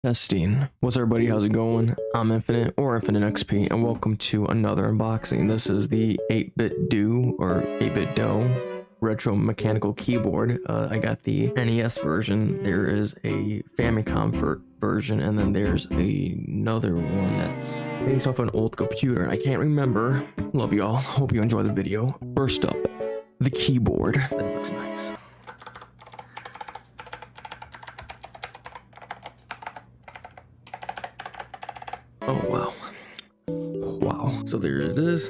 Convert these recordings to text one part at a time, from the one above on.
Testing. What's everybody? How's it going? I'm Infinite or Infinite XP, and welcome to another unboxing. This is the 8BitDo or 8BitDo retro mechanical keyboard. I got the NES version. There is a Famicom version, and then there's another one that's based off an old computer. I can't remember. Love y'all. Hope you enjoy the video. First up, the keyboard. That looks nice. Oh, wow. Wow. So there it is.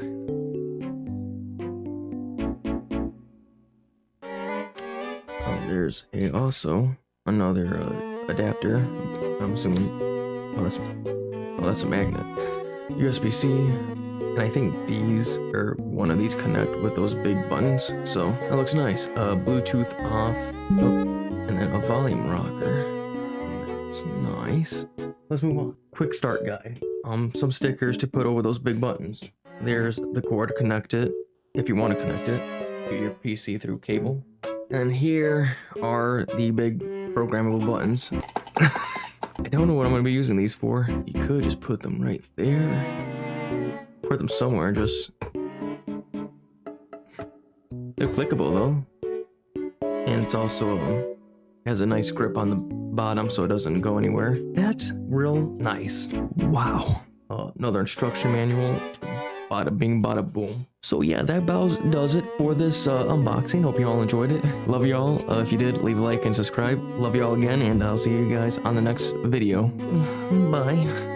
Oh, there's also another adapter. I'm assuming. Oh, that's a magnet. USB-C. And I think these, or one of these, connect with those big buttons. So that looks nice. Bluetooth off. Oh, and then a volume rocker. That's nice. Let's move on. Quick start guide. Some stickers to put over those big buttons. There's the cord to connect it, if you want to connect it to your PC through cable. And here are the big programmable buttons. I don't know what I'm going to be using these for. You could just put them right there. Put them somewhere, just... They're clickable though. And it's also... has a nice grip on the bottom so it doesn't go anywhere. That's real nice. Wow. Another instruction manual. Bada bing, bada boom. So yeah, that about does it for this unboxing. Hope you all enjoyed it. Love y'all. If you did, leave a like and subscribe. Love y'all again, and I'll see you guys on the next video. Bye.